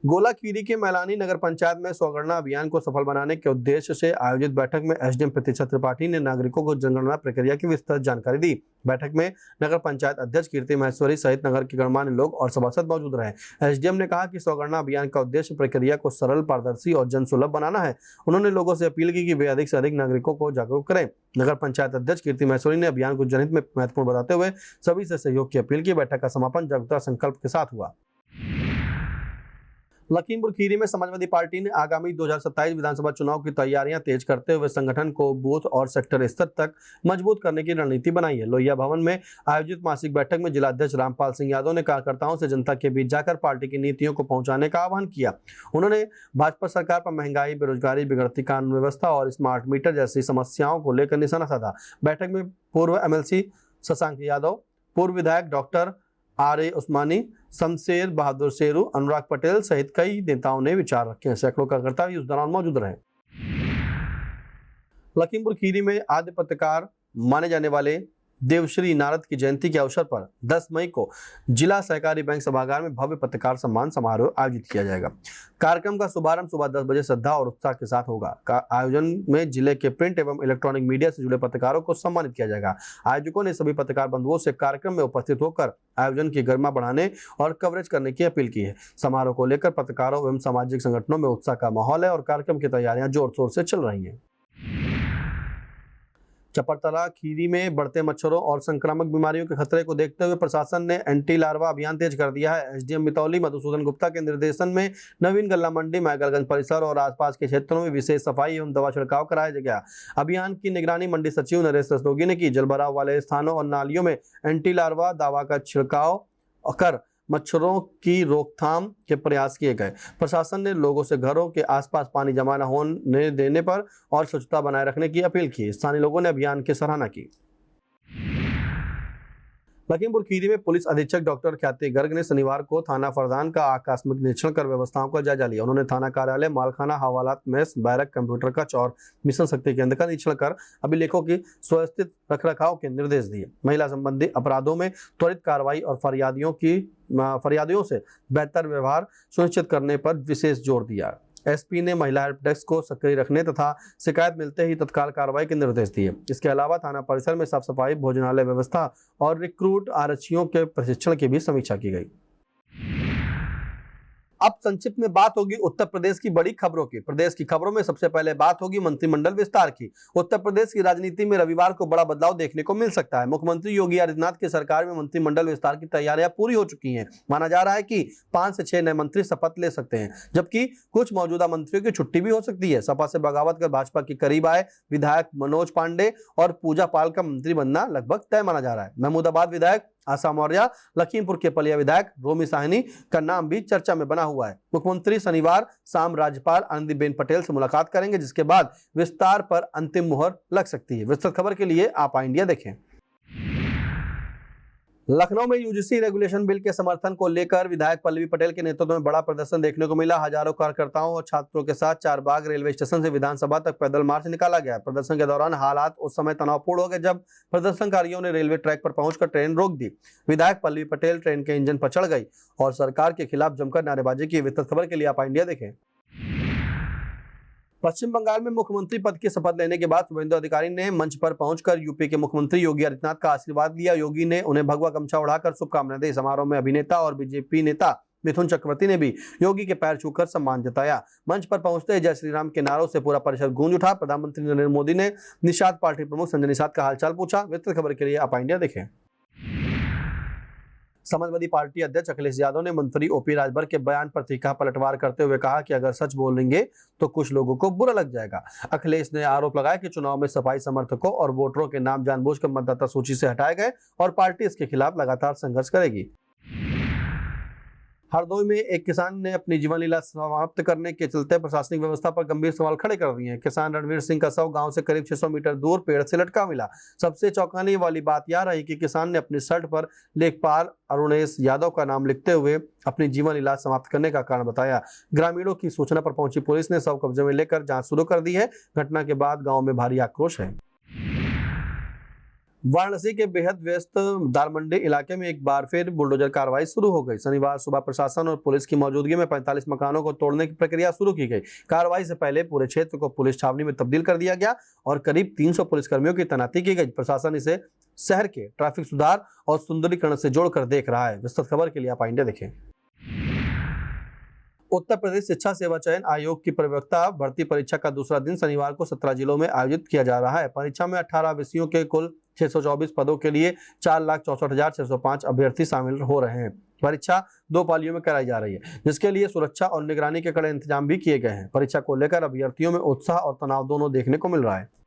गोला खीरी के मैलानी नगर पंचायत में स्वगणना अभियान को सफल बनाने के उद्देश्य से आयोजित बैठक में एसडीएम प्रतीक्षा त्रिपाठी ने नागरिकों को जनगणना प्रक्रिया की विस्तृत जानकारी दी। बैठक में नगर पंचायत अध्यक्ष कीर्ति महेश्वरी सहित नगर के गणमान्य लोग और सभासद मौजूद रहे। एसडीएम ने कहा कि स्वगणना अभियान का उद्देश्य प्रक्रिया को सरल, पारदर्शी और जनसुलभ बनाना है। उन्होंने लोगों से अपील की कि वे अधिक से अधिक नागरिकों को जागरूक करें। नगर पंचायत अध्यक्ष कीर्ति महेश्वरी ने अभियान को जनहित में महत्वपूर्ण बताते हुए सभी से सहयोग की अपील की। बैठक का समापन जागरूकता संकल्प के साथ हुआ। लखीमपुर खीरी में समाजवादी पार्टी ने आगामी 2027 विधानसभा चुनाव की तैयारियां तेज करते हुए संगठन को बूथ और सेक्टर स्तर तक मजबूत करने की रणनीति बनाई है। लोहिया भवन में आयोजित मासिक बैठक में जिलाध्यक्ष रामपाल सिंह यादव ने कार्यकर्ताओं से जनता के बीच जाकर पार्टी की नीतियों को पहुंचाने का आह्वान किया। उन्होंने भाजपा सरकार पर महंगाई, बेरोजगारी, बिगड़ती कानून व्यवस्था और स्मार्ट मीटर जैसी समस्याओं को लेकर निशाना साधा। बैठक में पूर्व एमएलसी शशांक यादव, पूर्व विधायक डॉक्टर आर.ए. उस्मानी, शमशेर बहादुर शेरू, अनुराग पटेल सहित कई नेताओं ने विचार रखे। सैकड़ों कार्यकर्ता भी उस दौरान मौजूद रहे। लखीमपुर खीरी में आद्य पत्रकार माने जाने वाले देवश्री नारद की जयंती के अवसर पर 10 मई को जिला सहकारी बैंक सभागार में भव्य पत्रकार सम्मान समारोह आयोजित किया जाएगा। कार्यक्रम का शुभारंभ सुबह 10 बजे श्रद्धा और उत्साह के साथ होगा। आयोजन में जिले के प्रिंट एवं इलेक्ट्रॉनिक मीडिया से जुड़े पत्रकारों को सम्मानित किया जाएगा। आयोजकों ने सभी पत्रकार बंधुओं से कार्यक्रम में उपस्थित होकर आयोजन की गरिमा बढ़ाने और कवरेज करने की अपील की है। समारोह को लेकर पत्रकारों एवं सामाजिक संगठनों में उत्साह का माहौल है और कार्यक्रम की तैयारियां जोर शोर से चल रही हैं। चपरतला खीरी में बढ़ते मच्छरों और संक्रामक बीमारियों के खतरे को देखते हुए प्रशासन ने एंटी लार्वा अभियान तेज कर दिया है। एसडीएम मितौली मधुसूदन गुप्ता के निर्देशन में नवीन गल्ला मंडी, मैगलगंज परिसर और आसपास के क्षेत्रों में विशेष सफाई एवं दवा छिड़काव कराया गया। अभियान की निगरानी मंडी सचिव नरेश रस्तोगी ने की। जलभराव वाले स्थानों और नालियों में एंटी लार्वा दवा का छिड़काव कर मच्छरों की रोकथाम के प्रयास किए गए। प्रशासन ने लोगों से घरों के आसपास पानी जमा न होने देने पर और स्वच्छता बनाए रखने की अपील की। स्थानीय लोगों ने अभियान की सराहना की। लखीमपुर खीरी में पुलिस अधीक्षक डॉक्टर ख्याति गर्ग ने शनिवार को थाना फरदान का आकस्मिक निरीक्षण कर व्यवस्थाओं का जायजा लिया। उन्होंने थाना कार्यालय, मालखाना, हवालात, मेस, बैरक, कंप्यूटर कक्ष और मिशन शक्ति केंद्र का निरीक्षण कर अभिलेखों की सुव्यवस्थित रखरखाव के निर्देश दिए। महिला संबंधी अपराधों में त्वरित कार्रवाई और फरियादियों से बेहतर व्यवहार सुनिश्चित करने पर विशेष जोर दिया। एसपी ने महिला हेल्प डेस्क को सक्रिय रखने तथा शिकायत मिलते ही तत्काल कार्रवाई के निर्देश दिए। इसके अलावा थाना परिसर में साफ सफाई, भोजनालय व्यवस्था और रिक्रूट आरक्षियों के प्रशिक्षण की भी समीक्षा की गई। अब संक्षिप्त में बात होगी उत्तर प्रदेश की बड़ी खबरों की। प्रदेश की खबरों में सबसे पहले बात होगी मंत्रिमंडल विस्तार की। उत्तर प्रदेश की राजनीति में रविवार को बड़ा बदलाव देखने को मिल सकता है। मुख्यमंत्री योगी आदित्यनाथ की सरकार में मंत्रिमंडल विस्तार की तैयारियां पूरी हो चुकी हैं। माना जा रहा है कि 5 से 6 नए मंत्री शपथ ले सकते हैं, जबकि कुछ मौजूदा मंत्रियों की छुट्टी भी हो सकती है। सपा से बगावत कर भाजपा के करीब आए विधायक मनोज पांडे और पूजा पाल का मंत्री बनना लगभग तय माना जा रहा है। महमूदाबाद विधायक आशा मौर्य, लखीमपुर के पलिया विधायक रोमी साहनी का नाम भी चर्चा में बना हुआ है। मुख्यमंत्री शनिवार शाम राज्यपाल आनंदीबेन पटेल से मुलाकात करेंगे, जिसके बाद विस्तार पर अंतिम मुहर लग सकती है। विस्तृत खबर के लिए आप इंडिया देखें। लखनऊ में यूजीसी रेगुलेशन बिल के समर्थन को लेकर विधायक पल्लवी पटेल के नेतृत्व में बड़ा प्रदर्शन देखने को मिला। हजारों कार्यकर्ताओं और छात्रों के साथ चारबाग रेलवे स्टेशन से विधानसभा तक पैदल मार्च निकाला गया। प्रदर्शन के दौरान हालात उस समय तनावपूर्ण हो गए जब प्रदर्शनकारियों ने रेलवे ट्रैक पर पहुंचकर ट्रेन रोक दी। विधायक पल्लवी पटेल ट्रेन के इंजन पर चढ़ गई और सरकार के खिलाफ जमकर नारेबाजी की। विस्तृत खबर के लिए आप इंडिया देखें। पश्चिम बंगाल में मुख्यमंत्री पद की शपथ लेने के बाद शुभेंदु अधिकारी ने मंच पर पहुंचकर यूपी के मुख्यमंत्री योगी आदित्यनाथ का आशीर्वाद लिया। योगी ने उन्हें भगवा गमछा उड़ाकर शुभकामनाएं दी। समारोह में अभिनेता और बीजेपी नेता मिथुन चक्रवर्ती ने भी योगी के पैर छूकर सम्मान जताया। मंच पर पहुंचते ही जय श्री राम के नारों से पूरा परिसर गूंज उठा। प्रधानमंत्री नरेंद्र मोदी ने निषाद पार्टी प्रमुख संजय निषाद का हालचाल पूछा। विस्तृत खबर के लिए आप इंडिया देखें। समाजवादी पार्टी अध्यक्ष अखिलेश यादव ने मंत्री ओपी राजभर के बयान पर तीखा पलटवार करते हुए कहा कि अगर सच बोलेंगे तो कुछ लोगों को बुरा लग जाएगा। अखिलेश ने आरोप लगाया कि चुनाव में सफाई समर्थकों और वोटरों के नाम जानबूझकर मतदाता सूची से हटाए गए और पार्टी इसके खिलाफ लगातार संघर्ष करेगी। हरदोई में एक किसान ने अपनी जीवन लीला समाप्त करने के चलते प्रशासनिक व्यवस्था पर गंभीर सवाल खड़े कर दिए हैं। किसान रणवीर सिंह का शव गांव से करीब 600 मीटर दूर पेड़ से लटका मिला। सबसे चौंकाने वाली बात यह रही कि किसान ने अपनी शर्ट पर लेखपाल अरुणेश यादव का नाम लिखते हुए अपनी जीवन लीला समाप्त करने का कारण बताया। ग्रामीणों की सूचना पर पहुंची पुलिस ने शव कब्जे में लेकर जांच शुरू कर दी है। घटना के बाद गाँव में भारी आक्रोश है। वाराणसी के बेहद व्यस्त दाल मंडी इलाके में एक बार फिर बुलडोजर कार्रवाई शुरू हो गई। शनिवार सुबह प्रशासन और पुलिस की मौजूदगी में 45 मकानों को तोड़ने की प्रक्रिया शुरू की गई। कार्रवाई से पहले पूरे क्षेत्र को पुलिस छावनी में तब्दील कर दिया गया और करीब 300 पुलिसकर्मियों की तैनाती की गई। प्रशासन इसे शहर के ट्रैफिक सुधार और सुंदरीकरण से जोड़कर देख रहा है। विस्तृत खबर के लिए आप इंडिया देखें। उत्तर प्रदेश शिक्षा सेवा चयन आयोग की प्रवक्ता भर्ती परीक्षा का दूसरा दिन शनिवार को 17 जिलों में आयोजित किया जा रहा है। परीक्षा में 18 विषयों के कुल 624 पदों के लिए 4,64,605 अभ्यर्थी शामिल हो रहे हैं। परीक्षा 2 पालियों में कराई जा रही है, जिसके लिए सुरक्षा और निगरानी के कड़े इंतजाम भी किए गए हैं। परीक्षा को लेकर अभ्यर्थियों में उत्साह और तनाव दोनों देखने को मिल रहा है।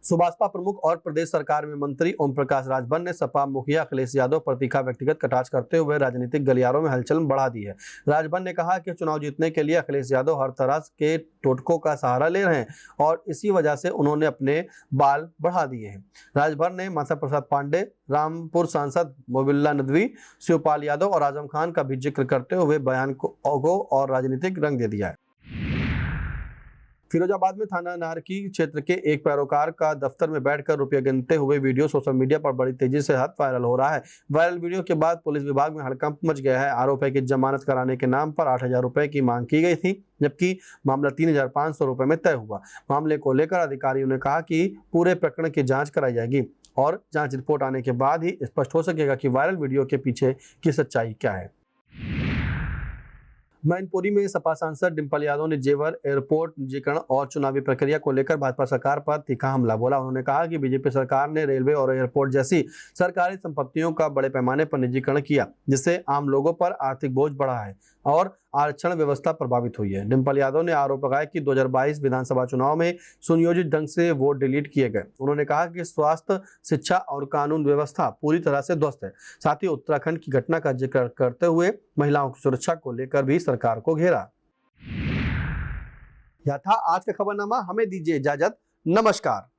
सुभाषपा प्रमुख और प्रदेश सरकार में मंत्री ओम प्रकाश राजभर ने सपा मुखिया अखिलेश यादव पर तीखा व्यक्तिगत कटाक्ष करते हुए राजनीतिक गलियारों में हलचल बढ़ा दी है। राजभर ने कहा कि चुनाव जीतने के लिए अखिलेश यादव हर तरह के टोटकों का सहारा ले रहे हैं और इसी वजह से उन्होंने अपने बाल बढ़ा दिए हैं। राजभर ने माता प्रसाद पांडे, रामपुर सांसद मोबिल्ला नदवी, शिवपाल यादव और आजम खान का भी जिक्र करते हुए बयान को और राजनीतिक रंग दे दिया है। फिरोजाबाद में थाना नारकी क्षेत्र के एक पैरोकार का दफ्तर में बैठकर रुपये गिनते हुए वीडियो सोशल मीडिया पर बड़ी तेजी से वायरल हो रहा है। वायरल वीडियो के बाद पुलिस विभाग में हड़कंप मच गया है। आरोप है कि जमानत कराने के नाम पर 8,000 रुपए की मांग की गई थी, जबकि मामला 3,500 रुपए में तय हुआ। मामले को लेकर अधिकारियों ने कहा कि पूरे प्रकरण की जाँच कराई जाएगी और जाँच रिपोर्ट आने के बाद ही स्पष्ट हो सकेगा कि वायरल वीडियो के पीछे की सच्चाई क्या है। मैनपुरी में सपा सांसद डिंपल यादव ने जेवर एयरपोर्ट निजीकरण और चुनावी प्रक्रिया को लेकर भाजपा सरकार पर तीखा हमला बोला। उन्होंने कहा कि बीजेपी सरकार ने रेलवे और एयरपोर्ट जैसी सरकारी संपत्तियों का बड़े पैमाने पर निजीकरण किया, जिससे आम लोगों पर आर्थिक बोझ बढ़ा है और आरक्षण व्यवस्था प्रभावित हुई है। डिंपल यादव ने आरोप लगाया कि 2022 विधानसभा चुनाव में सुनियोजित ढंग से वोट डिलीट किए गए। उन्होंने कहा कि स्वास्थ्य, शिक्षा और कानून व्यवस्था पूरी तरह से ध्वस्त है। साथ ही उत्तराखंड की घटना का जिक्र करते हुए महिलाओं की सुरक्षा को लेकर भी सरकार को घेरा। यह था आज का खबरनामा। हमें दीजिए इजाजत। नमस्कार।